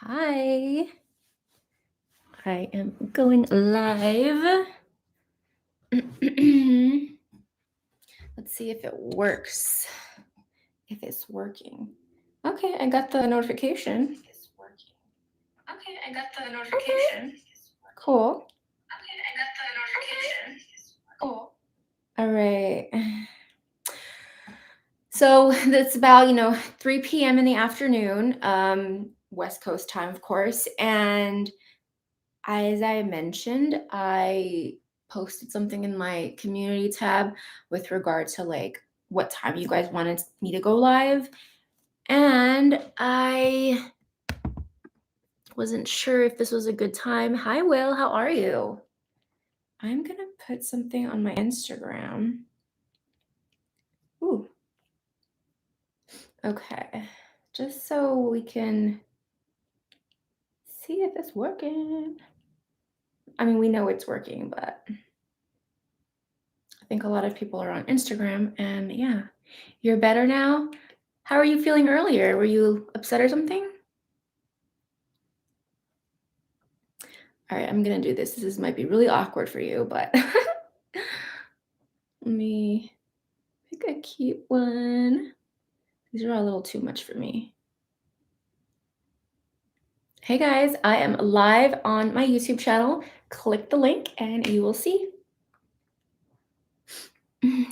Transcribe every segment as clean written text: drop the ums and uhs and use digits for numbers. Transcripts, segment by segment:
Hi, I am going live. Let's see if it works. If it's working. Okay, I got the notification. Cool. All right. So it's about 3 p.m. in the afternoon, West Coast time, of course. And as I mentioned, I posted something in my community tab with regard to like what time you guys wanted me to go live. And I wasn't sure if this was a good time. Hi, Will. How are you? I'm going to put something on my Instagram. Ooh. Okay. Just so we can see if it's working. I mean, we know it's working, but I think a lot of people are on Instagram. And yeah, you're better now. How are you feeling earlier? Were you upset or something? All right, I'm going to do this. This might be really awkward for you, but let me pick a cute one. These are a little too much for me. Hey guys, I am live on my YouTube channel. Click the link and you will see.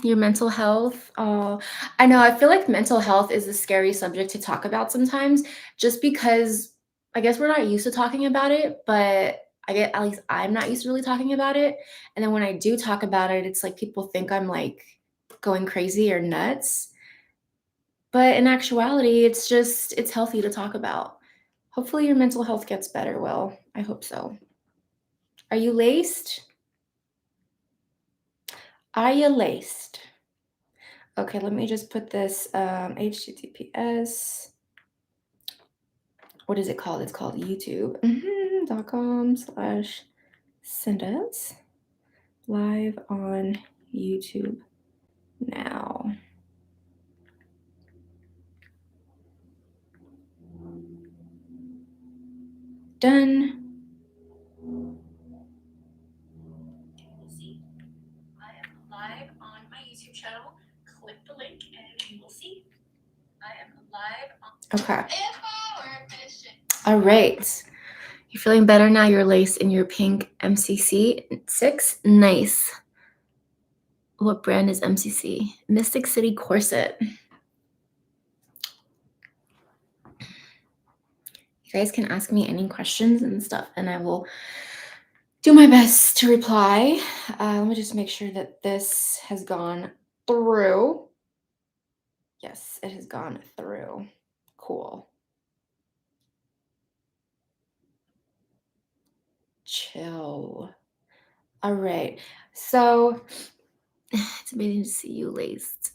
Your mental health. Oh, I know. I feel like mental health is a scary subject to talk about sometimes, just because I guess we're not used to talking about it, but I get at least I'm not used to really talking about it. And then when I do talk about it, it's like people think I'm like going crazy or nuts. But in actuality, it's healthy to talk about. Hopefully your mental health gets better. Well, I hope so. Are you laced? Are you laced? Okay, let me just put this HTTPS. What is it called? It's called youtube.com/send us live on YouTube now. Done. I am live on my YouTube channel. Click the link and you will see. I am live on. Okay. All right. You're feeling better now. Your lace in your pink MCC 6. Nice. What brand is MCC? Mystic City Corset. You guys can ask me any questions and stuff, and I will do my best to reply. Let me just make sure that this has gone through. Yes, it has gone through. Cool. Chill. All right. So it's amazing to see you laced.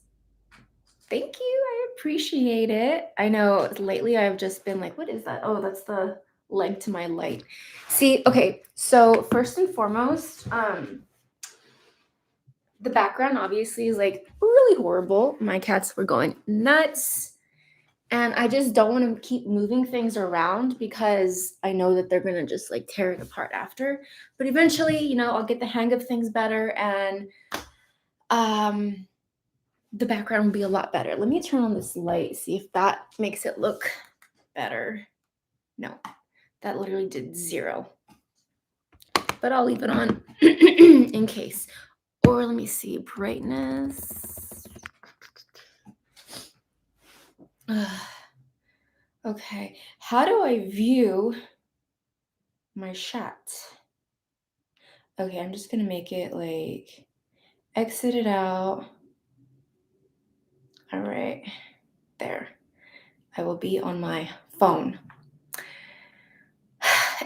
Thank you. I appreciate it. I know lately I've just been like, what is that? Oh, that's the leg to my light. See, okay. So first and foremost, the background obviously is like really horrible. My cats were going nuts. And I just don't want to keep moving things around because I know that they're going to just like tear it apart after. But eventually, I'll get the hang of things better and the background will be a lot better. Let me turn on this light, see if that makes it look better. No, that literally did 0. But I'll leave it on in case. Or let me see, brightness. Okay, how do I view my shot? Okay, I'm just gonna make it like exit it out. All right, there. I will be on my phone.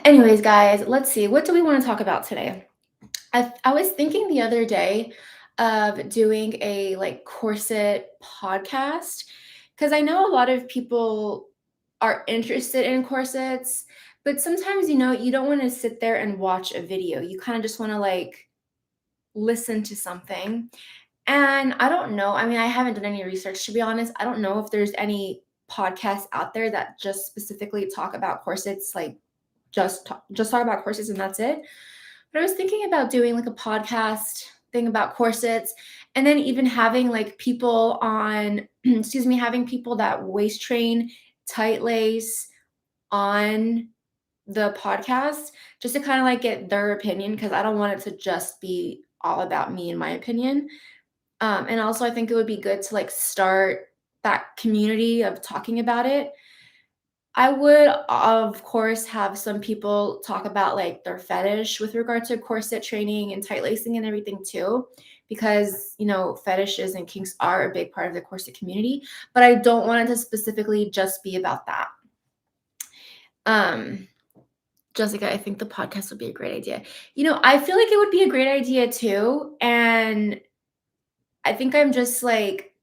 Anyways, guys, let's see. What do we want to talk about today? I was thinking the other day of doing a like corset podcast because I know a lot of people are interested in corsets, but sometimes you don't want to sit there and watch a video. You kind of just want to like listen to something. And I don't know. I mean, I haven't done any research to be honest. I don't know if there's any podcasts out there that just specifically talk about corsets, like just talk about corsets and that's it. But I was thinking about doing like a podcast thing about corsets, and then even having like people on, excuse me, having people that waist train, tight lace on the podcast, just to kind of like get their opinion, because I don't want it to just be all about me and my opinion. And also, I think it would be good to like start that community of talking about it. I would, of course, have some people talk about like their fetish with regard to corset training and tight lacing and everything too, because fetishes and kinks are a big part of the corset community. But I don't want it to specifically just be about that. Um, Jessica, I think the podcast would be a great idea. I feel like it would be a great idea too, and I think I'm just like,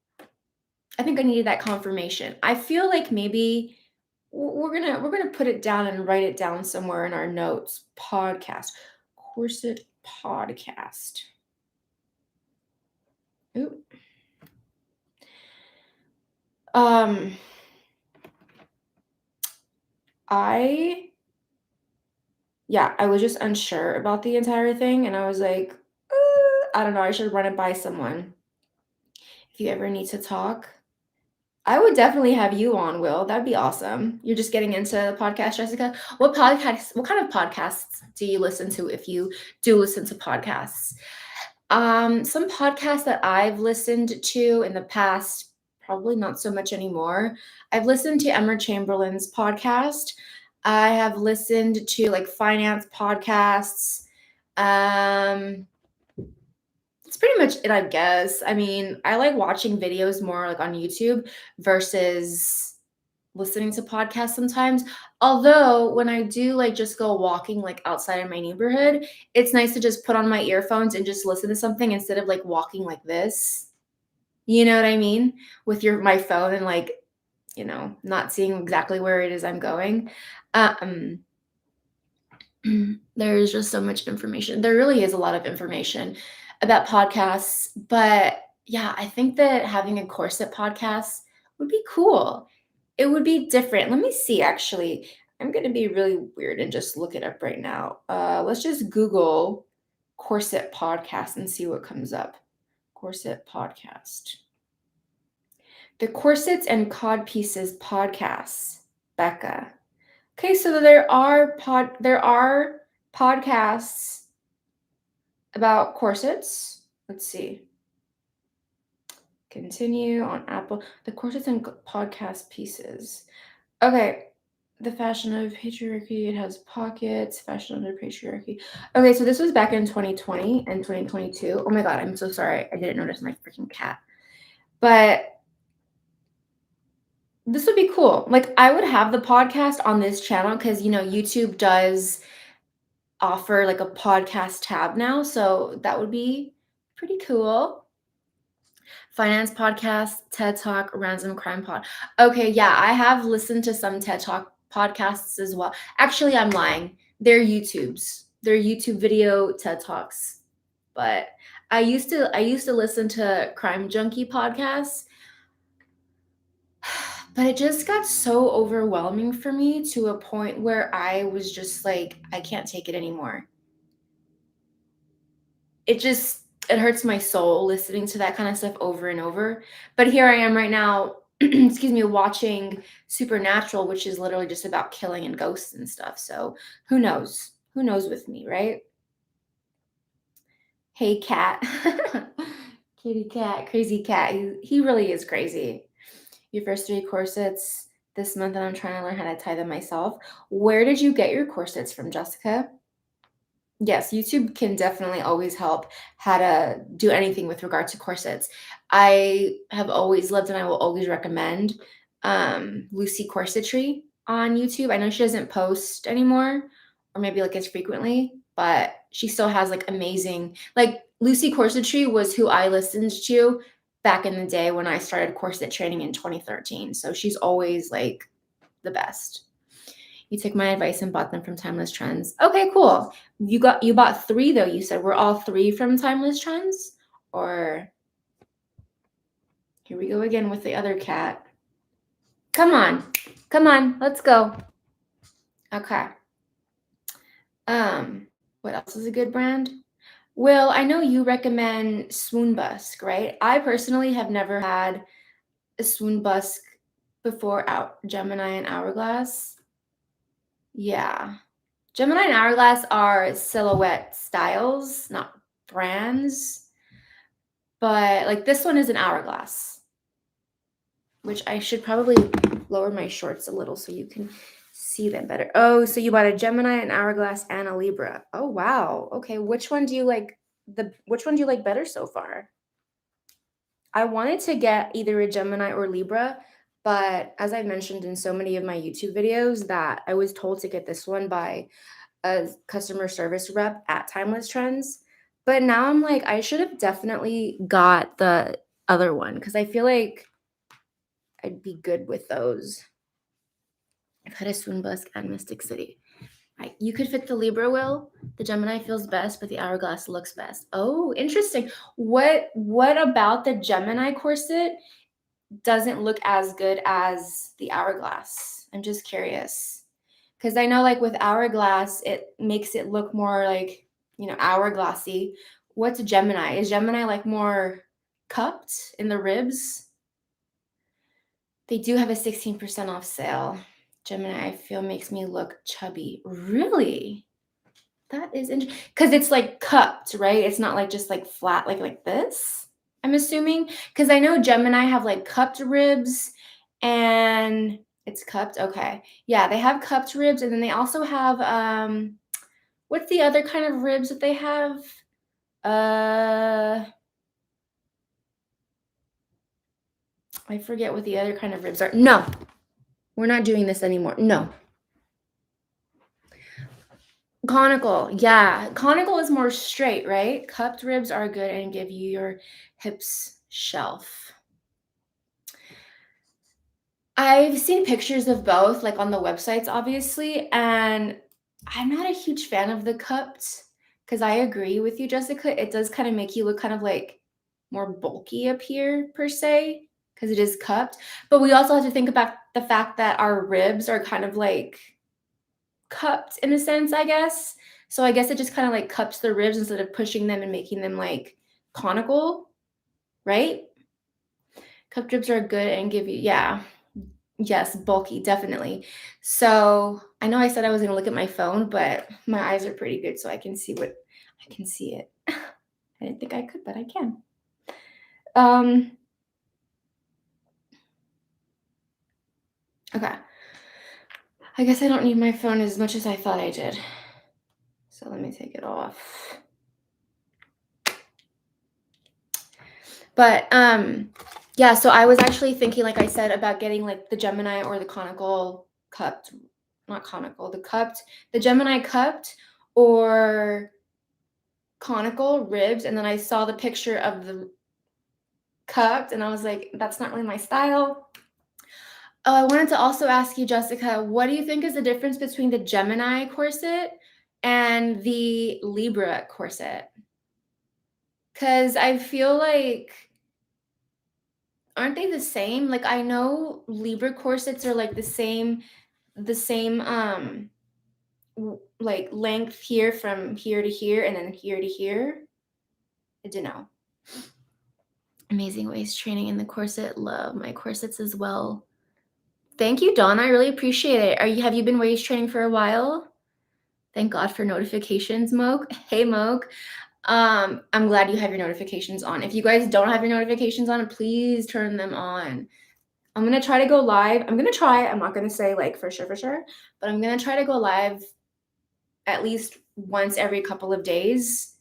I think I needed that confirmation. I feel like maybe we're gonna put it down and write it down somewhere in our notes. Podcast, corset podcast. Ooh. Um, I I was just unsure about the entire thing, and I was like, I don't know. I should run it by someone. If you ever need to talk, I would definitely have you on, Will. That'd be awesome. You're just getting into the podcast, Jessica. What podcasts, what kind of podcasts do you listen to if you do listen to podcasts? Some podcasts that I've listened to in the past, probably not so much anymore. I've listened to Emma Chamberlain's podcast. I have listened to like finance podcasts. Um, that's pretty much it, I guess. I mean, I like watching videos more like on YouTube versus listening to podcasts sometimes. Although when I do like just go walking like outside of my neighborhood, it's nice to just put on my earphones and just listen to something instead of like walking like this. You know what I mean? With my phone and like, not seeing exactly where it is I'm going. Um there's just so much information. There really is a lot of information about podcasts, but yeah, I think that having a corset podcast would be cool. It would be different. Let me see, actually. I'm going to be really weird and just look it up right now. Let's just Google corset podcast and see what comes up. Corset podcast. The Corsets and Cod Pieces podcasts. Becca. Okay, so there are podcasts about corsets. Let's see. Continue on Apple. The Corsets and Podcast Pieces. Okay. The Fashion of Patriarchy. It has pockets. Fashion under Patriarchy. Okay, so this was back in 2020 and 2022. Oh my god, I'm so sorry. I didn't notice my freaking cat. But this would be cool. Like, I would have the podcast on this channel because, YouTube does offer like a podcast tab now, so that would be pretty cool. Finance podcast, TED Talk, Random Crime Pod. Okay, yeah, I have listened to some TED Talk podcasts as well. Actually, I'm lying. They're YouTube video TED Talks. But I used to listen to Crime Junkie podcasts, but it just got so overwhelming for me to a point where I was just like, I can't take it anymore. It hurts my soul listening to that kind of stuff over and over. But here I am right now, excuse me, watching Supernatural, which is literally just about killing and ghosts and stuff. So who knows? Who knows with me, right? Hey, cat. Kitty cat, crazy cat. He really is crazy. Your first 3 corsets this month, and I'm trying to learn how to tie them myself. Where did you get your corsets from, Jessica? Yes, YouTube can definitely always help how to do anything with regard to corsets. I have always loved and I will always recommend Lucy Corsetry on YouTube. I know she doesn't post anymore or maybe like as frequently, but she still has like amazing, like Lucy Corsetry was who I listened to back in the day when I started corset training in 2013. So she's always like the best. You took my advice and bought them from Timeless Trends. Okay, cool. You bought 3 though, you said. Were all 3 from Timeless Trends? Or here we go again with the other cat. Come on. Come on. Let's go. Okay. What else is a good brand? Will, I know you recommend Swoon Busk, right? I personally have never had a Swoon Busk before out Gemini and Hourglass. Yeah. Gemini and Hourglass are silhouette styles, not brands. But like this one is an Hourglass, which I should probably lower my shorts a little so you can see them better. Oh, so you bought a Gemini, an Hourglass, and a Libra. Oh wow. Okay, which one do you like better so far? I wanted to get either a Gemini or Libra, but as I mentioned in so many of my YouTube videos that I was told to get this one by a customer service rep at Timeless Trends. But now I'm like, I should have definitely got the other one because I feel like I'd be good with those. I've had a Swoon Busk and Mystic City. You could fit the Libra, Will. The Gemini feels best, but the Hourglass looks best. Oh, interesting. What about the Gemini corset doesn't look as good as the Hourglass? I'm just curious. Because I know like with Hourglass, it makes it look more like, hourglassy. What's Gemini? Is Gemini like more cupped in the ribs? They do have a 16% off sale. Gemini, I feel, makes me look chubby. Really? That is interesting. Because it's like cupped, right? It's not like just like flat, like this, I'm assuming. Because I know Gemini have like cupped ribs and it's cupped. Okay. Yeah, they have cupped ribs. And then they also have, what's the other kind of ribs that they have? I forget what the other kind of ribs are. No, we're not doing this anymore. No. Conical. Yeah. Conical is more straight, right? Cupped ribs are good and give you your hips shelf. I've seen pictures of both, like on the websites, obviously, and I'm not a huge fan of the cupped because I agree with you, Jessica. It does kind of make you look kind of like more bulky up here, per se, because it is cupped. But we also have to think about the fact that our ribs are kind of like cupped in a sense, I guess. So I guess it just kind of like cups the ribs instead of pushing them and making them like conical, right? Cupped ribs are good and give you, yeah. Yes, bulky, definitely. So I know I said I was gonna look at my phone, but my eyes are pretty good, so I can see it. I didn't think I could, but I can. Okay. I guess I don't need my phone as much as I thought I did. So let me take it off. But yeah, so I was actually thinking, like I said, about getting like the Gemini or the conical cupped, not conical, the Gemini cupped or conical ribs. And then I saw the picture of the cupped and I was like, that's not really my style. Oh, I wanted to also ask you, Jessica, what do you think is the difference between the Gemini corset and the Libra corset? Because I feel like, aren't they the same? Like I know Libra corsets are like the same like length here from here to here and then here to here. I don't know. Amazing waist training in the corset. Love my corsets as well. Thank you, Dawn. I really appreciate it. Have you been waist training for a while? Thank God for notifications, Moke. Hey, Moke. I'm glad you have your notifications on. If you guys don't have your notifications on, please turn them on. I'm gonna try to go live. I'm not gonna say like for sure, but I'm gonna try to go live at least once every couple of days,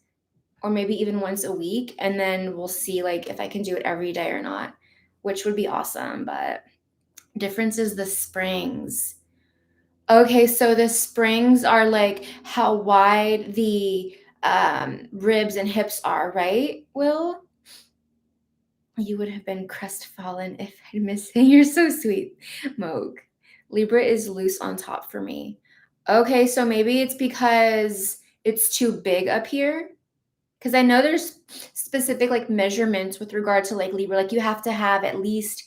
or maybe even once a week, and then we'll see like if I can do it every day or not, which would be awesome. But difference is the springs. Okay, so the springs are like how wide the ribs and hips are, right, Will? You would have been crestfallen if I'd missed it. You're so sweet, Moog. Libra is loose on top for me. Okay, so maybe it's because it's too big up here. Because I know there's specific like measurements with regard to like Libra. Like you have to have at least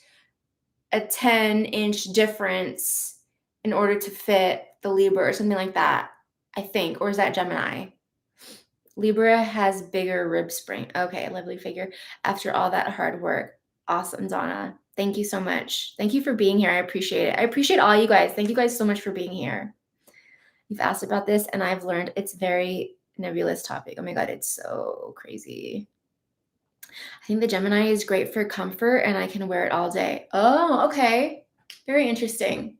a 10-inch difference in order to fit the Libra or something like that, I think. Or is that Gemini? Libra has bigger rib spring. Okay, lovely figure. After all that hard work. Awesome, Donna. Thank you so much. Thank you for being here. I appreciate it. I appreciate all you guys. Thank you guys so much for being here. You've asked about this, and I've learned it's very nebulous topic. Oh my God, it's so crazy. I think the Gemini is great for comfort, and I can wear it all day. Oh, okay. Very interesting.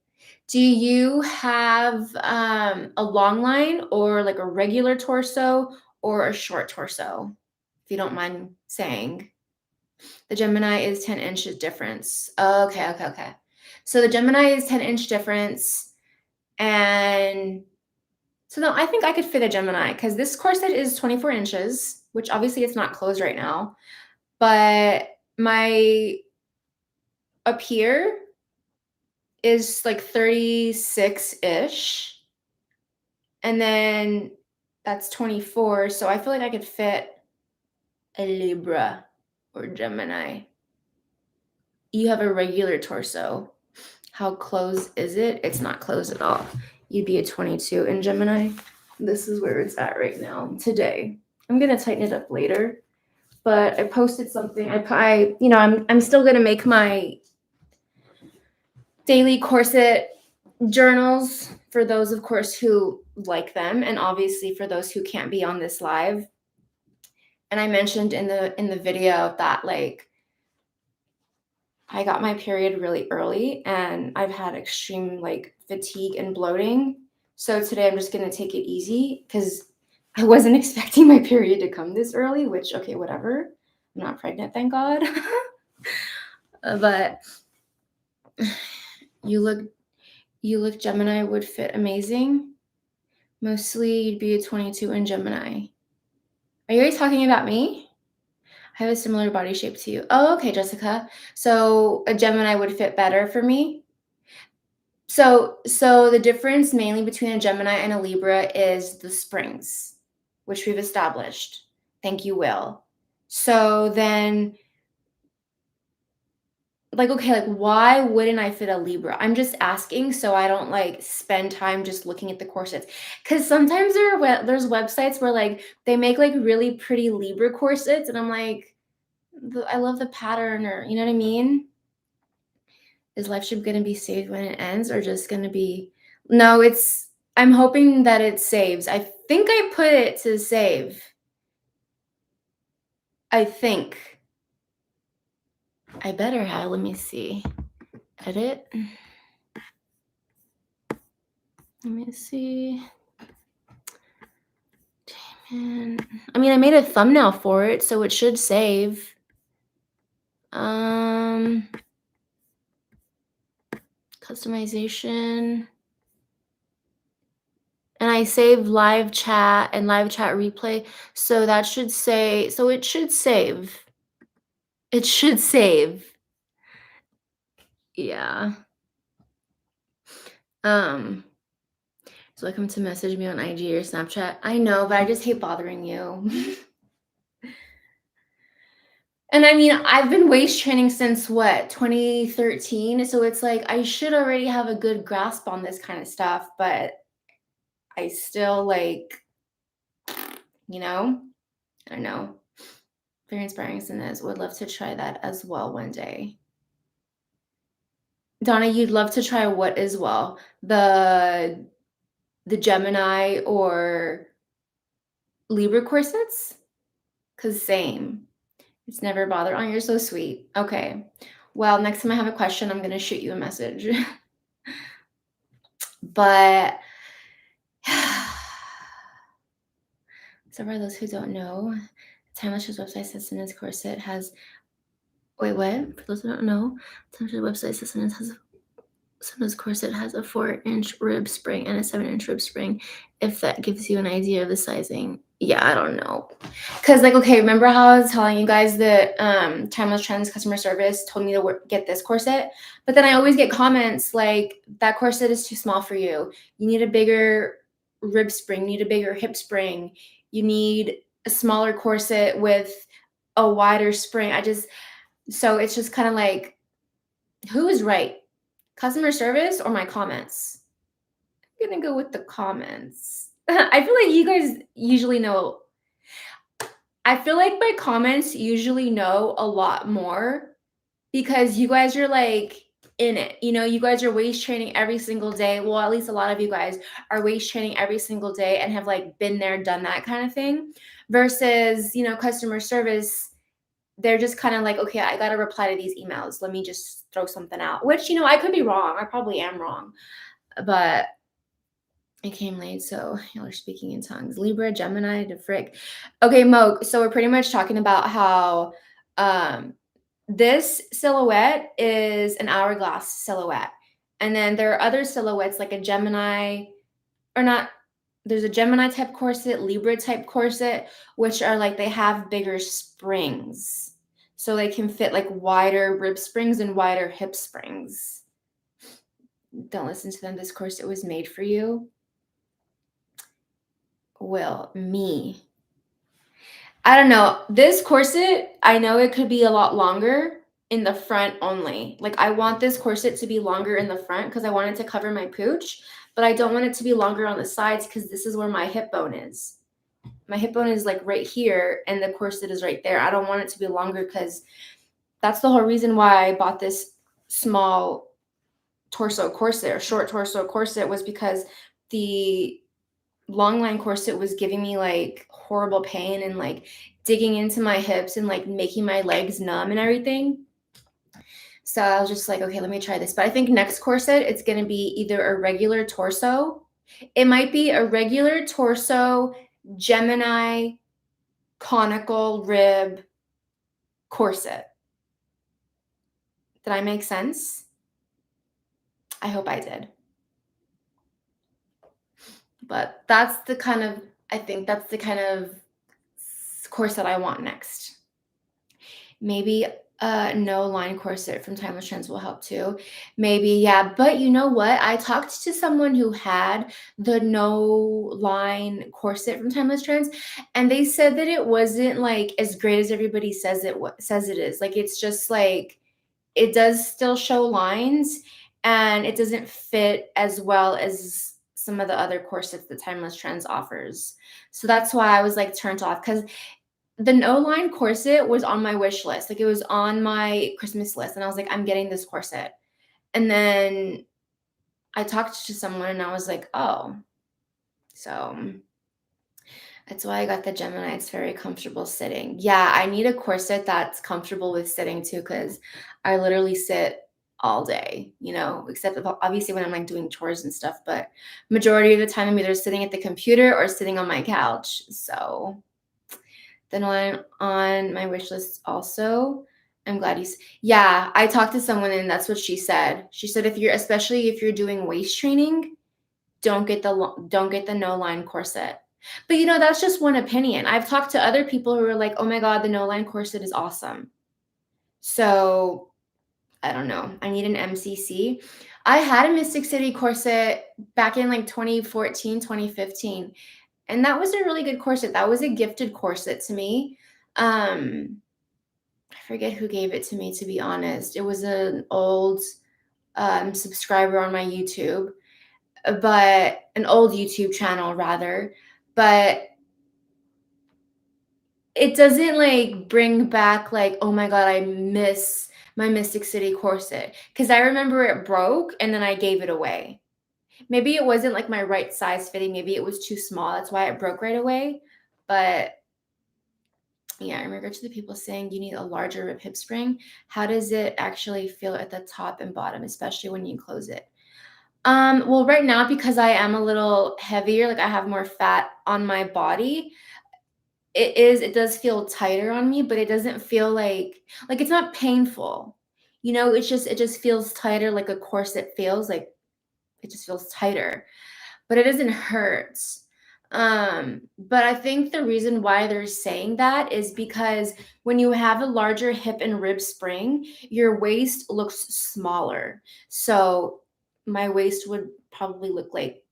Do you have a long line or like a regular torso or a short torso? If you don't mind saying. The Gemini is 10 inches difference. Okay, okay, okay. So the Gemini is 10-inch difference. And so no, I think I could fit a Gemini because this corset is 24 inches, which obviously it's not closed right now. But my up here is like 36-ish. And then that's 24. So I feel like I could fit a Libra or Gemini. You have a regular torso. How closed is it? It's not closed at all. You'd be a 22 in Gemini. This is where it's at right now today. I'm gonna tighten it up later, but I posted something. I'm still gonna make my daily corset journals for those, of course, who like them, and obviously for those who can't be on this live. And I mentioned in the video that like I got my period really early and I've had extreme like fatigue and bloating. So today I'm just going to take it easy because I wasn't expecting my period to come this early, which, okay, whatever. I'm not pregnant, thank God. But you look Gemini would fit amazing. Mostly you'd be a 22 in Gemini. Are you guys talking about me? I have a similar body shape to you. Oh, okay, Jessica. So a Gemini would fit better for me. So the difference mainly between a Gemini and a Libra is the springs, which we've established. Thank you, Will. So then, like, okay, like, why wouldn't I fit a Libra? I'm just asking so I don't like spend time just looking at the corsets. Because sometimes there's websites where like they make like really pretty Libra corsets, and I'm like, I love the pattern, or you know what I mean? Is LifeShip going to be saved when it ends or just going to be? No, I'm hoping that it saves. I think I put it to save. I think. I better have. Let me see. Edit. Let me see. Damn it. I mean, I made a thumbnail for it, so it should save. Customization. And I saved live chat and live chat replay. So that should say, so it should save. It should save. Yeah. So welcome to message me on IG or Snapchat. I know, but I just hate bothering you. And I mean, I've been waist training since what, 2013? So it's like I should already have a good grasp on this kind of stuff, but I still like, I don't know. Very inspiring, Sinez. Would love to try that as well one day. Donna, you'd love to try what as well? The Gemini or Libra corsets? Because same. It's never bothered. Oh, you're so sweet. Okay. Well, next time I have a question, I'm going to shoot you a message. But so for those who don't know, Timeless's website says Sinez corset has. Wait, what? For those who don't know, Timeless's website says Sinez corset has a 4-inch rib spring and a 7-inch rib spring. If that gives you an idea of the sizing. Yeah, I don't know. Because, like, okay, remember how I was telling you guys that Timeless Trends customer service told me to get this corset? But then I always get comments like, that corset is too small for you. You need a bigger rib spring. You need a bigger hip spring. You need a smaller corset with a wider spring. So it's just kind of like, Who is right? Customer service or my comments? I'm gonna go with the comments. I feel like you guys usually know. I feel like my comments usually know a lot more because you guys are like in it. You know, you guys are waist training every single day. Well, at least a lot of you guys are waist training every single day and have like been there, done that kind of thing. Versus, customer service, they're just kind of like, okay, I got to reply to these emails. Let me just throw something out, which, I could be wrong. I probably am wrong, but it came late, so y'all are speaking in tongues. Libra, Gemini, the frick. Okay, Mo. So we're pretty much talking about how um, this silhouette is an hourglass silhouette, and then there are other silhouettes like a Gemini, or not. There's a Gemini type corset, Libra type corset, which are like they have bigger springs, so they can fit like wider rib springs and wider hip springs. Don't listen to them. This corset was made for you. Well, me. I don't know. This corset, I know it could be a lot longer in the front only. Like I want this corset to be longer in the front because I want it to cover my pooch, but I don't want it to be longer on the sides because this is where my hip bone is. My hip bone is like right here and the corset is right there. I don't want it to be longer because that's the whole reason why I bought this small torso corset or short torso corset was because the long line corset was giving me like horrible pain and like digging into my hips and like making my legs numb and everything. So I was just like, okay, let me try this. But I think next corset, it's going to be either a regular torso. It might be a regular torso, Gemini, conical rib corset. Did I make sense? I hope I did. But I think that's the kind of corset I want next. Maybe a no line corset from Timeless Trends will help too. Maybe, yeah. But you know what? I talked to someone who had the no line corset from Timeless Trends, and they said that it wasn't like as great as everybody says it is. Like it's just like it does still show lines, and it doesn't fit as well as some of the other corsets that Timeless Trends offers. So that's why I was like turned off because the no line corset was on my wish list. Like it was on my Christmas list. And I was like, I'm getting this corset. And then I talked to someone and I was like, oh, so that's why I got the Gemini. It's very comfortable sitting. Yeah, I need a corset that's comfortable with sitting too, because I literally sit all day, except obviously when I'm like doing chores and stuff. But majority of the time, I'm either sitting at the computer or sitting on my couch. So then one on my wish list also. I'm glad yeah, I talked to someone and that's what she said. She said especially if you're doing waist training, don't get the no line corset. But that's just one opinion. I've talked to other people who are like, "Oh my god, the no line corset is awesome." So, I don't know. I need an MCC. I had a Mystic City corset back in like 2014, 2015. And that was a really good corset. That was a gifted corset to me. I forget who gave it to me, to be honest. It was an old subscriber on my YouTube, but an old YouTube channel rather. But it doesn't like bring back like, oh my god, I miss my Mystic City corset because I remember it broke and then I gave it away. Maybe it wasn't like my right size fitting. Maybe it was too small. That's why it broke right away. But yeah, in regard to the people saying you need a larger rib hip spring, how does it actually feel at the top and bottom, especially when you close it? Well, right now, because I am a little heavier, like I have more fat on my body, it does feel tighter on me, but it doesn't feel like it's not painful. It just feels tighter like a corset feels, like it just feels tighter, but it doesn't hurt. But I think the reason why they're saying that is because when you have a larger hip and rib spring, your waist looks smaller. So my waist would probably look like,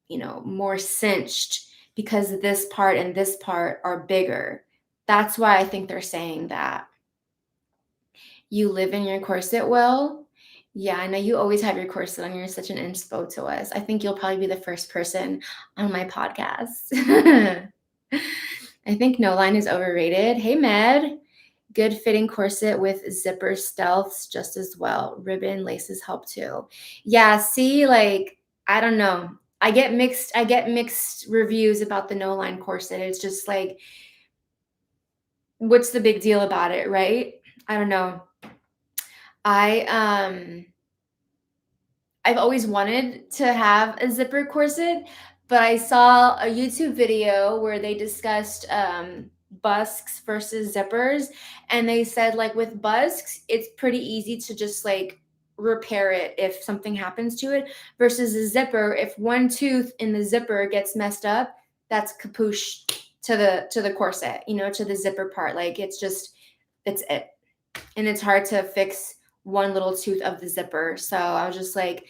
more cinched because this part and this part are bigger. That's why I think they're saying that. You live in your corset well. Yeah, I know you always have your corset on. You're such an inspo to us. I think you'll probably be the first person on my podcast. I think no line is overrated. Hey, Med. Good fitting corset with zipper stealths just as well. Ribbon laces help too. Yeah, see, like, I don't know. I get mixed reviews about the no line corset. It's just like, what's the big deal about it, right? I don't know. I I've always wanted to have a zipper corset, but I saw a YouTube video where they discussed busks versus zippers, and they said like with busks, it's pretty easy to just like repair it if something happens to it, versus a zipper, if one tooth in the zipper gets messed up, that's kapoosh to the corset, to the zipper part. Like it's it, and it's hard to fix one little tooth of the zipper. So I was just like,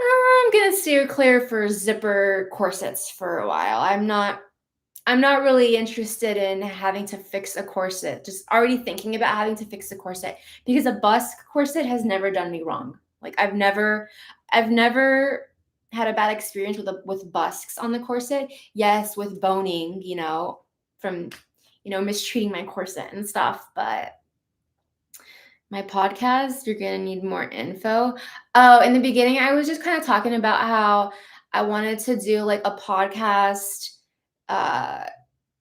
I'm gonna steer clear for zipper corsets for a while. I'm not really interested in having to fix a corset. Just already thinking about having to fix a corset, because a busk corset has never done me wrong. Like I've never had a bad experience with busks on the corset. Yes, with boning, from mistreating my corset and stuff, but my podcast, you're going to need more info. Oh, in the beginning, I was just kind of talking about how I wanted to do like uh,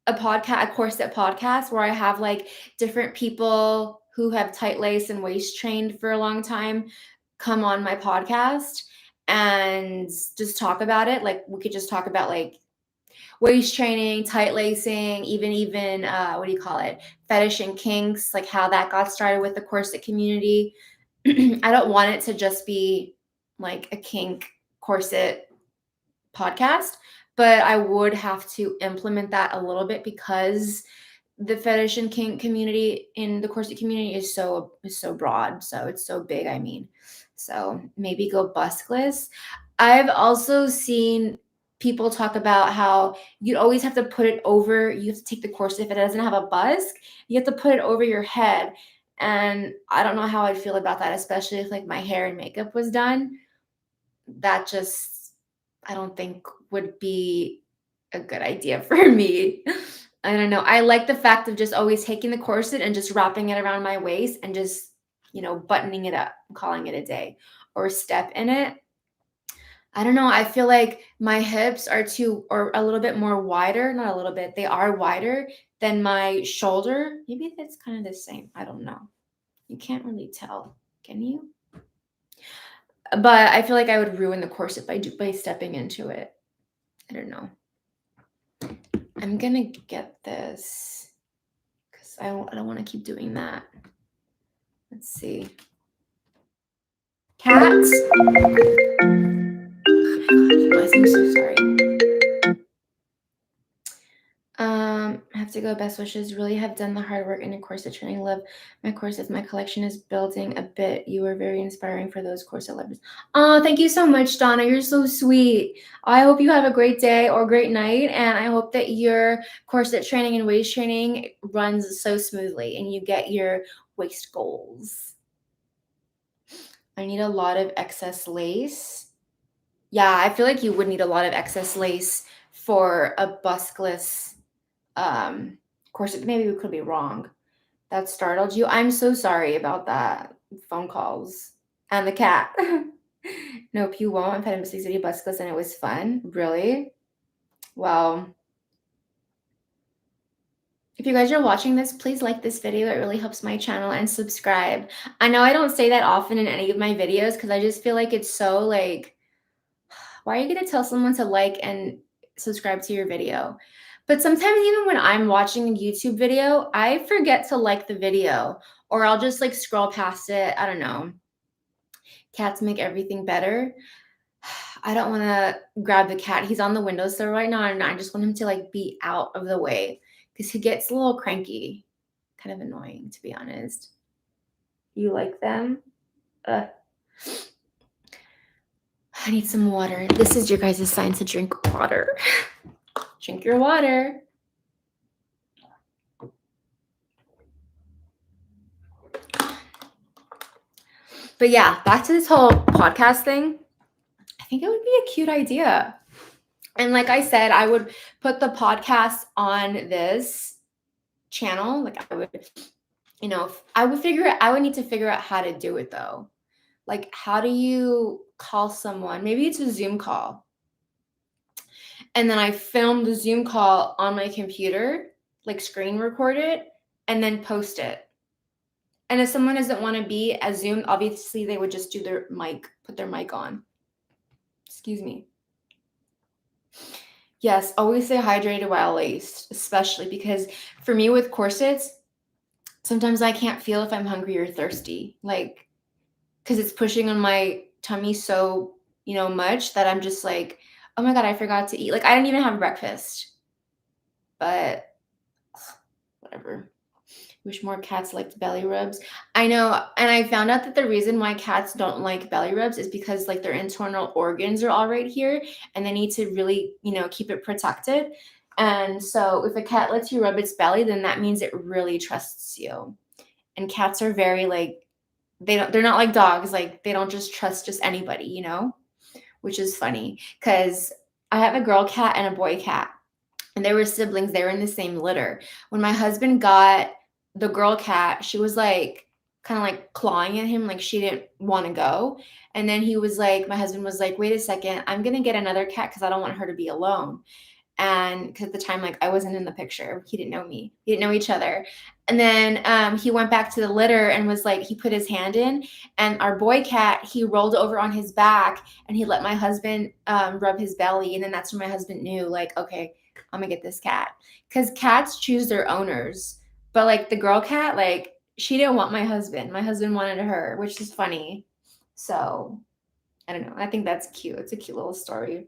a corset podcast where I have like different people who have tight lace and waist trained for a long time come on my podcast and just talk about it. Like we could just talk about like waist training, tight lacing, even what do you call it? Fetish and kinks, like how that got started with the corset community. I don't want it to just be like a kink corset podcast, but I would have to implement that a little bit because the fetish and kink community in the corset community is so broad, so it's so big. I mean, so maybe go buskless. I've also seen people talk about how you always have to put it over. You have to take the corset if it doesn't have a busk. You have to put it over your head, and I don't know how I'd feel about that, especially if like my hair and makeup was done. That just I don't think would be a good idea for me. I don't know. I like the fact of just always taking the corset and just wrapping it around my waist and just, buttoning it up, calling it a day, or step in it. I don't know. I feel like my hips or a little bit more wider, not a little bit, they are wider than my shoulder. Maybe that's kind of the same. I don't know. You can't really tell, can you? But I feel like I would ruin the corset by stepping into it. I don't know. I'm gonna get this because I don't want to keep doing that. Let's see. Cats. Oh my God, I'm so sorry. I have to go. Best wishes. Really have done the hard work in your corset training. Love my corsets. My collection is building a bit. You were very inspiring for those corset lovers. Oh, thank you so much, Donna. You're so sweet. I hope you have a great day or great night, and I hope that your corset training and waist training runs so smoothly and you get your waist goals. I need a lot of excess lace. Yeah, I feel like you would need a lot of excess lace for a buskless corset. Maybe we could be wrong. That startled you. I'm so sorry about that. Phone calls and the cat. Nope, you won't. I've had a Mystic City buskless and it was fun. Really? Well, if you guys are watching this, please like this video. It really helps my channel, and subscribe. I know I don't say that often in any of my videos because I just feel like it's so like, why are you going to tell someone to like and subscribe to your video? But sometimes even when I'm watching a YouTube video, I forget to like the video, or I'll just like scroll past it. I don't know. Cats make everything better. I don't want to grab the cat. He's on the windowsill right now, and I just want him to like be out of the way because he gets a little cranky. Kind of annoying, to be honest. You like them? Ugh. I need some water. This is your guys' sign to drink water. Drink your water. But yeah, back to this whole podcast thing. I think it would be a cute idea. And like I said, I would put the podcast on this channel. Like I would, I would need to figure out how to do it though. Like, how do you call someone? Maybe it's a Zoom call. And then I film the Zoom call on my computer, like screen record it, and then post it. And if someone doesn't want to be as Zoom, obviously they would just do their mic, put their mic on. Excuse me. Yes, always stay hydrated while laced, especially because for me with corsets, sometimes I can't feel if I'm hungry or thirsty. Like, because it's pushing on my tummy so, much that I'm just like, oh my God, I forgot to eat. Like, I didn't even have breakfast, but whatever. Wish more cats liked belly rubs. I know, and I found out that the reason why cats don't like belly rubs is because like their internal organs are all right here and they need to really, keep it protected. And so if a cat lets you rub its belly, then that means it really trusts you. And cats are very like they're not like dogs, like they don't just trust just anybody, which is funny cuz I have a girl cat and a boy cat and they were siblings. They were in the same litter. When my husband got the girl cat, she was like kind of like clawing at him, like she didn't want to go. And then my husband was like, wait a second, I'm going to get another cat because I don't want her to be alone. And because at the time, like I wasn't in the picture, he didn't know me, he didn't know each other. And then he went back to the litter and was like, he put his hand in, and our boy cat, he rolled over on his back and he let my husband rub his belly. And then that's when my husband knew, like, okay, I'm gonna get this cat. Because cats choose their owners. But like the girl cat, like she didn't want my husband. My husband wanted her, which is funny. So I don't know. I think that's cute. It's a cute little story.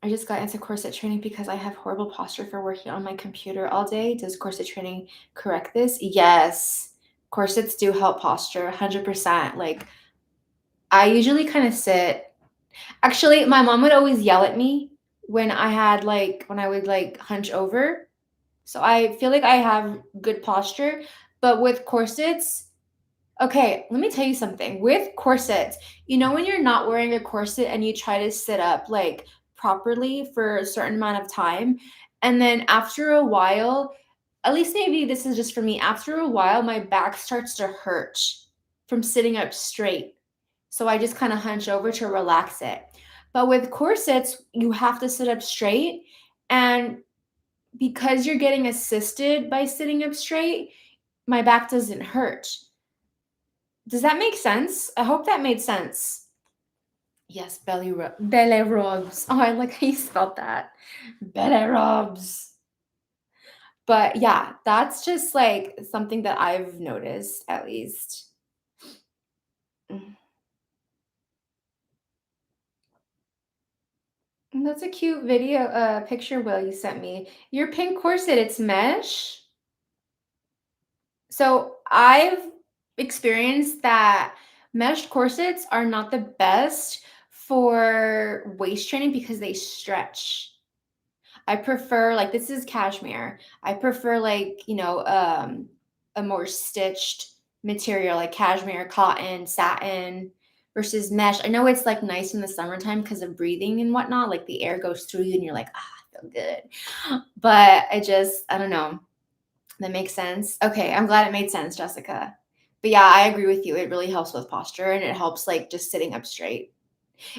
I just got into corset training because I have horrible posture for working on my computer all day. Does corset training correct this? Yes. Corsets do help posture 100%. Like I usually kind of sit. Actually, my mom would always yell at me when I would like hunch over. So I feel like I have good posture, but with corsets, okay, let me tell you something. With corsets, when you're not wearing a corset and you try to sit up like properly for a certain amount of time, and then after a while, at least maybe this is just for me, after a while, my back starts to hurt from sitting up straight. So I just kind of hunch over to relax it. But with corsets, you have to sit up straight. And because you're getting assisted by sitting up straight, my back doesn't hurt. Does that make sense? I hope that made sense. Yes, belly rubs. Oh, I like how you spelled that. Belly rubs. But yeah, that's just like something that I've noticed at least. Mm. That's a cute picture, Will, you sent me. Your pink corset, it's mesh. So I've experienced that mesh corsets are not the best for waist training because they stretch. I prefer like this is cashmere. I prefer like, a more stitched material like cashmere, cotton, satin versus mesh. I know it's like nice in the summertime because of breathing and whatnot. Like the air goes through you and you're like, I feel good. But I don't know. That makes sense. Okay, I'm glad it made sense, Jessica. But yeah, I agree with you. It really helps with posture and it helps like just sitting up straight.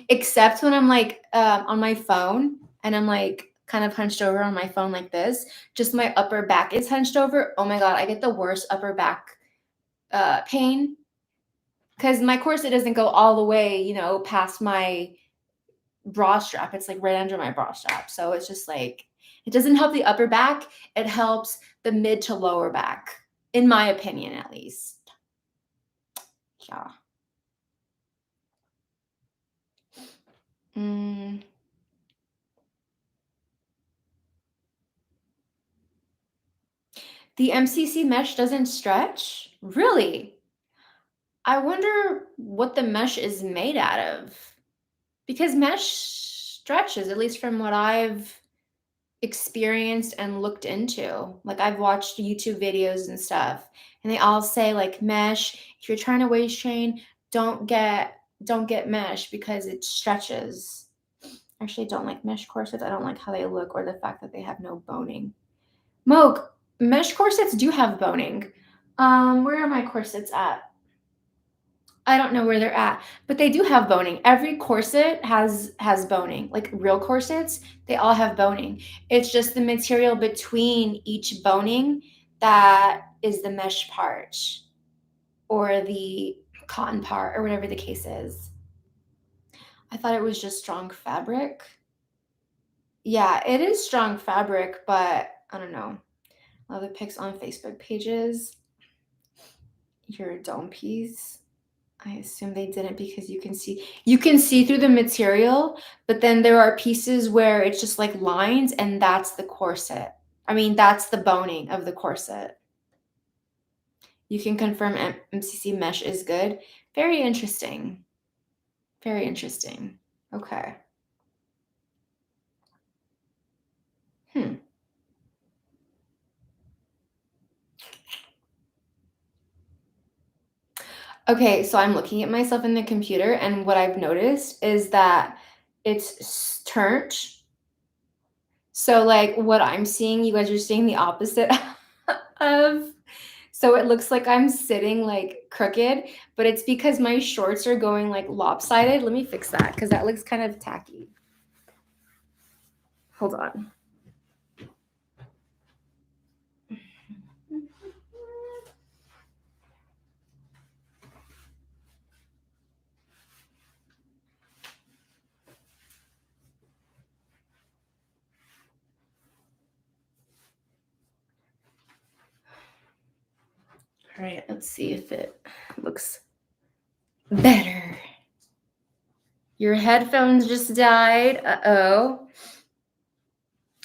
Except when I'm like on my phone and I'm like kind of hunched over on my phone like this, just my upper back is hunched over. Oh my God, I get the worst upper back pain because my corset doesn't go all the way, past my bra strap. It's like right under my bra strap. So it's just like, it doesn't help the upper back. It helps the mid to lower back, in my opinion, at least. Yeah. Mm. The MCC mesh doesn't stretch? Really? I wonder what the mesh is made out of. Because mesh stretches, at least from what I've experienced and looked into. Like I've watched YouTube videos and stuff, and they all say like mesh, if you're trying to waist train, don't get mesh because it stretches. Actually, I don't like mesh corsets. I don't like how they look or the fact that they have no boning. Moke, mesh corsets do have boning. Where are my corsets at? I don't know where they're at, but they do have boning. Every corset has boning. Like real corsets, they all have boning. It's just the material between each boning that is the mesh part or the cotton part or whatever the case is. I thought it was just strong fabric. Yeah, it is strong fabric, but I don't know. Other pics on Facebook pages. Your dome piece. I assume they didn't because you can see through the material, but then there are pieces where it's just like lines and that's the corset. I mean, that's the boning of the corset. You can confirm MCC mesh is good. Very interesting. Very interesting. Okay. Hmm. Okay, so I'm looking at myself in the computer, and what I've noticed is that it's turned. So, like, what I'm seeing, you guys are seeing the opposite of. So it looks like I'm sitting like crooked, but it's because my shorts are going like lopsided. Let me fix that because that looks kind of tacky. Hold on. All right, let's see if it looks better. Your headphones just died. Uh-oh.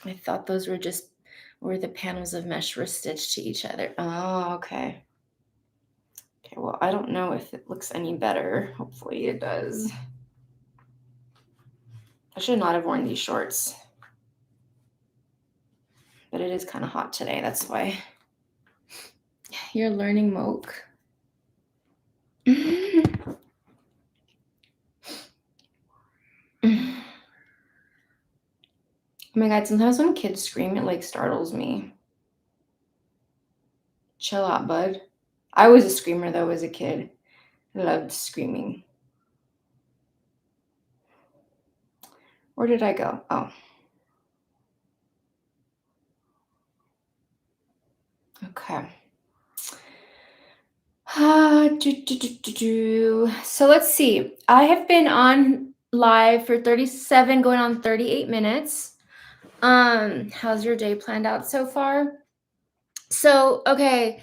I thought those were just where the panels of mesh were stitched to each other. Oh, okay. Okay, well, I don't know if it looks any better. Hopefully it does. I should not have worn these shorts. But it is kind of hot today, that's why. You're learning moke. Oh my god, sometimes when kids scream, it like startles me. Chill out, bud. I was a screamer though as a kid. I loved screaming. Where did I go? Oh. Okay. So let's see. I have been on live for 37, going on 38 minutes. How's your day planned out so far? So, okay.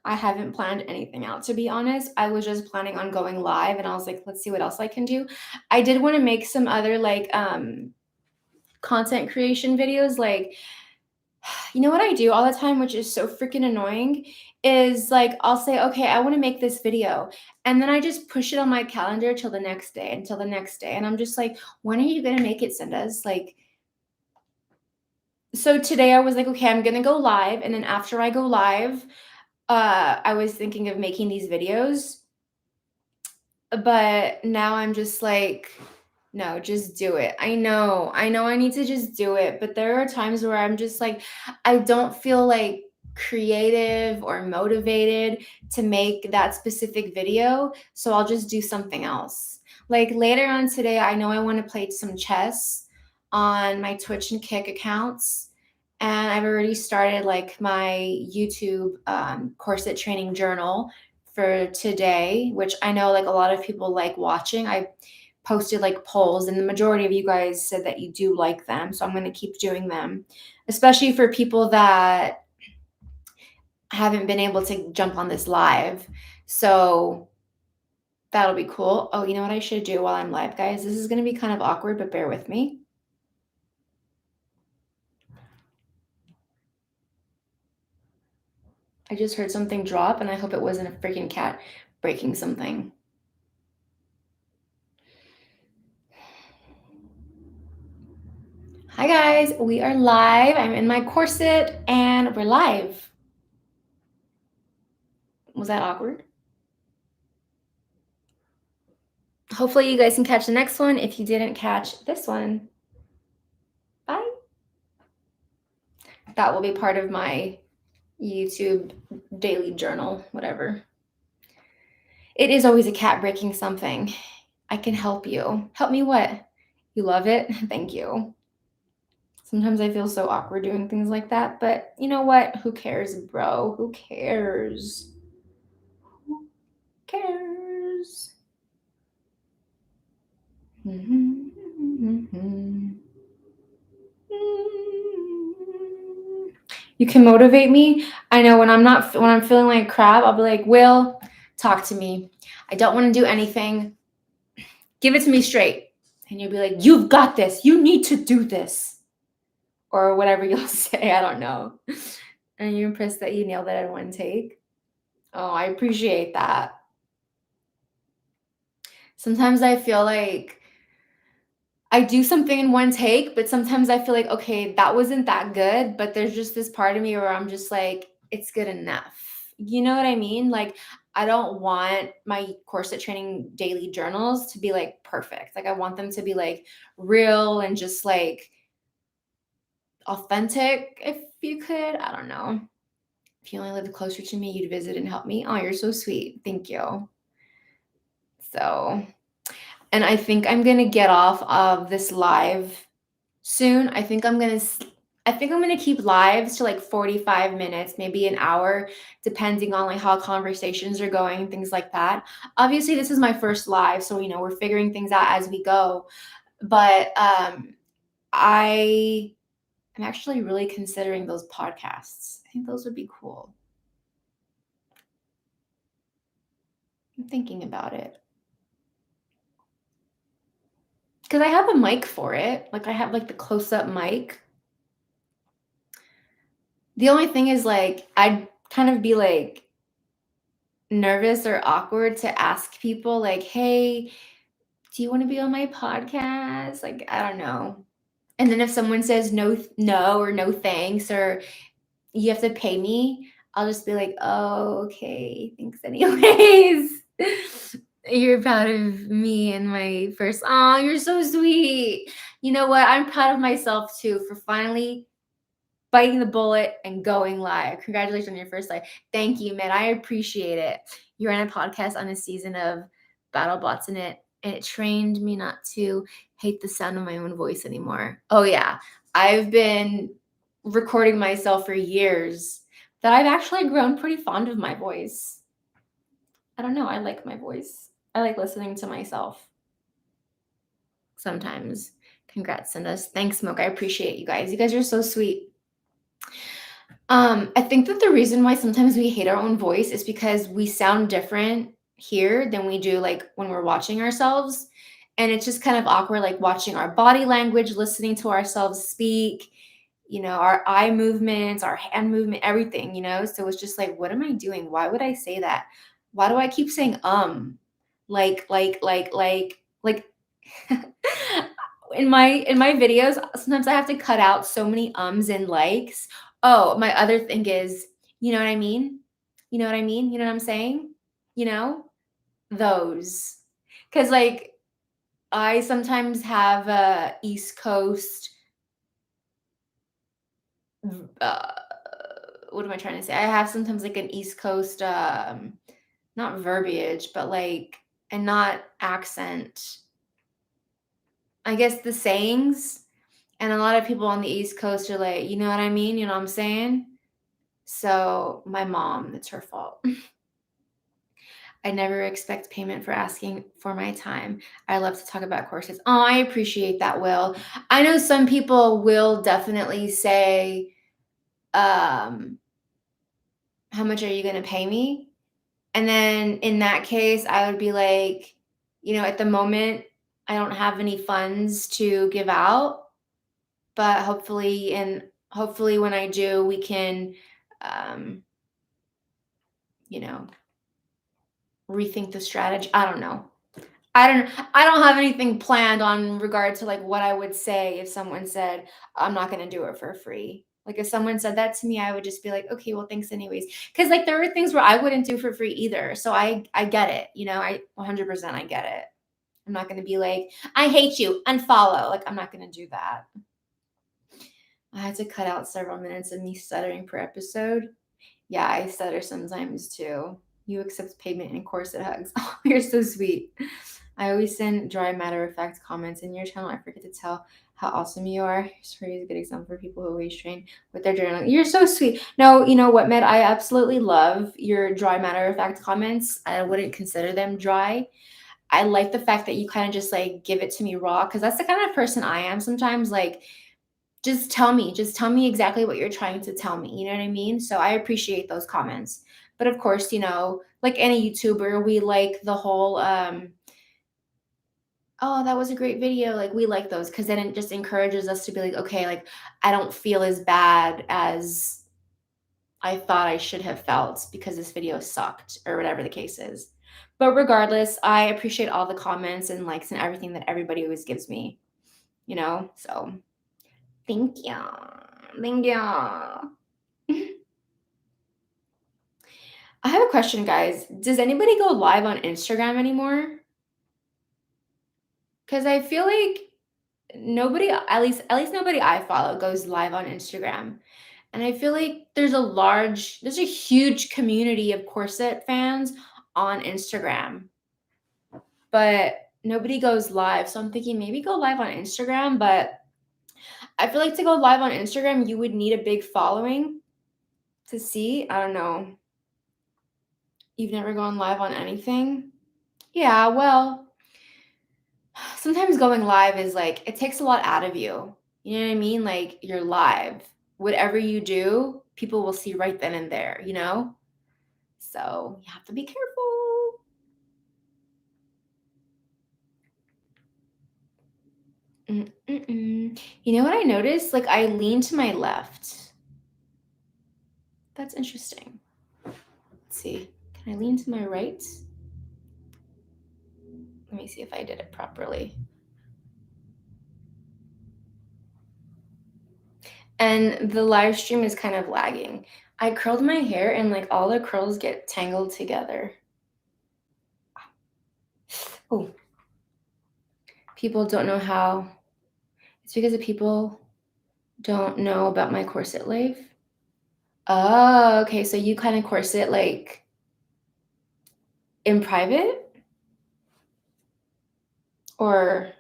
I haven't planned anything out, to be honest. I was just planning on going live and I was like, let's see what else I can do. I did want to make some other like content creation videos. Like, you know what I do all the time, which is so freaking annoying, is like I'll say, okay, I want to make this video. And then I just push it on my calendar till the next day, until the next day. And I'm just like, when are you gonna make it, Cindas? Like, so today I was like, okay, I'm gonna go live, and then after I go live, I was thinking of making these videos, but now I'm just like, no, just do it. I know I need to just do it, but there are times where I'm just like, I don't feel like creative or motivated to make that specific video, so I'll just do something else. Like later on today, I know I want to play some chess on my Twitch and Kick accounts, and I've already started like my YouTube corset training journal for today, which I know like a lot of people like watching. I posted like polls, and the majority of you guys said that you do like them, so I'm going to keep doing them, especially for people that haven't been able to jump on this live. So that'll be cool. Oh, you know what I should do while I'm live, guys? This is going to be kind of awkward, but bear with me. I just heard something drop, and I hope it wasn't a freaking cat breaking something. Hi guys, we are live. I'm in my corset and we're live. Was that awkward? Hopefully you guys can catch the next one. If you didn't catch this one, bye. That will be part of my YouTube daily journal, whatever. It is always a cat breaking something. I can help you. Help me what? You love it? Thank you. Sometimes I feel so awkward doing things like that, but you know what? Who cares, bro? Who cares? Who cares? You can motivate me. I know when I'm feeling like crap, I'll be like, Will, talk to me. I don't want to do anything. Give it to me straight. And you'll be like, you've got this. You need to do this. Or whatever you'll say. I don't know. And you're impressed that you nailed it in one take. Oh, I appreciate that. Sometimes I feel like I do something in one take, but sometimes I feel like, okay, that wasn't that good, but there's just this part of me where I'm just like, it's good enough. You know what I mean? Like, I don't want my corset training daily journals to be like perfect. Like, I want them to be like real and just like authentic, if you could. I don't know. If you only lived closer to me, you'd visit and help me. Oh, you're so sweet. Thank you. So, and I think I'm going to get off of this live soon. I think I'm gonna keep lives to like 45 minutes, maybe an hour, depending on like how conversations are going, things like that. Obviously, this is my first live, so we're figuring things out as we go. But I am actually really considering those podcasts. I think those would be cool. I'm thinking about it. Because I have a mic for it. Like I have like the close-up mic. The only thing is like I'd kind of be like nervous or awkward to ask people like, "Hey, do you want to be on my podcast?" Like, I don't know. And then if someone says no or no thanks or you have to pay me, I'll just be like, "Oh, okay. Thanks anyways." You're proud of me and my first. Oh, you're so sweet. You know what? I'm proud of myself too for finally biting the bullet and going live. Congratulations on your first live. Thank you, man. I appreciate it. You're on a podcast on a season of BattleBots in it, and it trained me not to hate the sound of my own voice anymore. Oh yeah, I've been recording myself for years that I've actually grown pretty fond of my voice. I don't know. I like my voice. I like listening to myself sometimes. Congrats, send us. Thanks, Smoke. I appreciate you guys. You guys are so sweet. I think that the reason why sometimes we hate our own voice is because we sound different here than we do like when we're watching ourselves. And it's just kind of awkward, like watching our body language, listening to ourselves speak, our eye movements, our hand movement, everything. So it's just like, what am I doing? Why would I say that? Why do I keep saying like in my videos, sometimes I have to cut out so many ums and likes. Oh, my other thing is, you know what I mean? You know what I mean? You know what I'm saying? You know? Those. Cuz like I sometimes have a East Coast uh what am I trying to say? I have sometimes like an East Coast not verbiage, but like and not accent. I guess the sayings. And a lot of people on the East Coast are like, you know what I mean? You know what I'm saying? So my mom, it's her fault. I never expect payment for asking for my time. I love to talk about courses. Oh, I appreciate that, Will. I know some people will definitely say, how much are you going to pay me? And then in that case, I would be like, at the moment, I don't have any funds to give out, but hopefully when I do, we can, um, you know, rethink the strategy. I don't know. I don't have anything planned on regard to, like, what I would say if someone said, "I'm not gonna do it for free." Like, if someone said that to me, I would just be like, "Okay, well, thanks anyways." Because like, there are things where I wouldn't do for free either, so I get it, I 100% I get it. I'm not gonna be like, "I hate you, unfollow." Like, I'm not gonna do that. I had to cut out several minutes of me stuttering per episode. Yeah, I stutter sometimes too. You accept payment and corset hugs. Oh, you're so sweet. I always send dry matter of fact comments in your channel. I forget to tell how awesome you are. Story is a good example for people who always train with their journal. You're so sweet. No, you know what, Med? I absolutely love your dry matter of fact comments. I wouldn't consider them dry. I like the fact that you kind of just like give it to me raw because that's the kind of person I am sometimes. Like, just tell me exactly what you're trying to tell me, you know what I mean? So I appreciate those comments. But of course, like any YouTuber, we like the whole oh, that was a great video. Like we like those because then it just encourages us to be like, okay, like I don't feel as bad as I thought I should have felt because this video sucked or whatever the case is. But regardless, I appreciate all the comments and likes and everything that everybody always gives me, So thank you. Thank you. I have a question, guys. Does anybody go live on Instagram anymore? Because I feel like nobody, at least nobody I follow goes live on Instagram. And I feel like there's a huge community of corset fans on Instagram, but nobody goes live. So I'm thinking maybe go live on Instagram, but I feel like to go live on Instagram, you would need a big following to see. I don't know. You've never gone live on anything? Yeah, well, sometimes going live is like it takes a lot out of you. You know what I mean? Like you're live. Whatever you do, people will see right then and there. So you have to be careful. Mm-mm-mm. You know what I noticed? Like I lean to my left. That's interesting. Let's see. Can I lean to my right? Let me see if I did it properly. And the live stream is kind of lagging. I curled my hair and like all the curls get tangled together. Oh, people don't know how. It's because the people don't know about my corset life. Oh, okay. So you kind of corset like in private or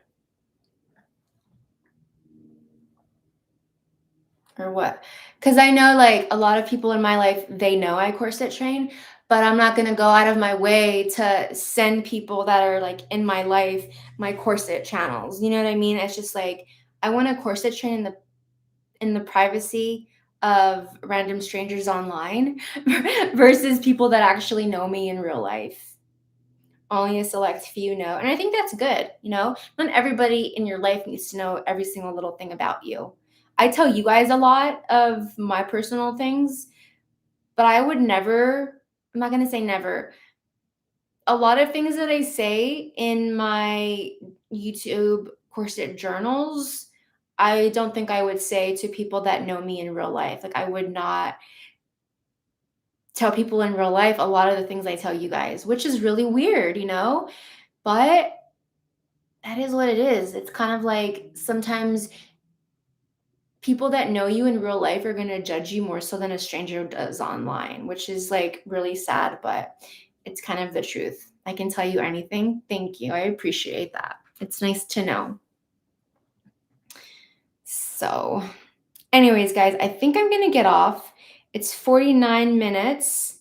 what? Because I know like a lot of people in my life, they know I corset train, but I'm not gonna go out of my way to send people that are like in my life my corset channels. You know what I mean? It's just like I want to corset train in the privacy of random strangers online versus people that actually know me in real life. Only a select few know. And I think that's good. Not everybody in your life needs to know every single little thing about you. I tell you guys a lot of my personal things, but I would never, I'm not going to say never. A lot of things that I say in my YouTube corset journals, I don't think I would say to people that know me in real life. Like, I would not tell people in real life a lot of the things I tell you guys, which is really weird. But that is what it is. It's kind of like sometimes people that know you in real life are going to judge you more so than a stranger does online, which is like really sad, but it's kind of the truth. I can tell you anything. Thank you. I appreciate that. It's nice to know. So, anyways, guys, I think I'm going to get off. It's 49 minutes.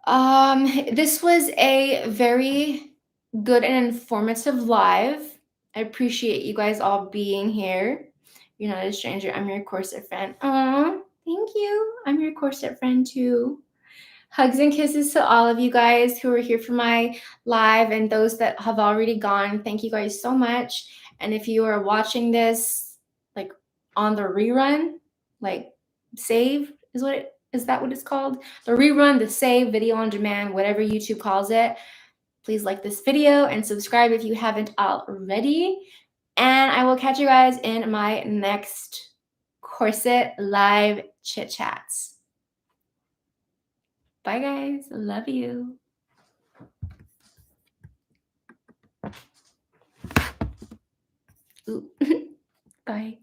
This was a very good and informative live. I appreciate you guys all being here. You're not a stranger. I'm your corset friend. Aw, thank you. I'm your corset friend too. Hugs and kisses to all of you guys who are here for my live and those that have already gone. Thank you guys so much. And if you are watching this like on the rerun, like save is that what it's called? The rerun, the save, video on demand, whatever YouTube calls it. Please like this video and subscribe if you haven't already. And I will catch you guys in my next Corset live chit chats. Bye guys, love you. Ooh. Bye.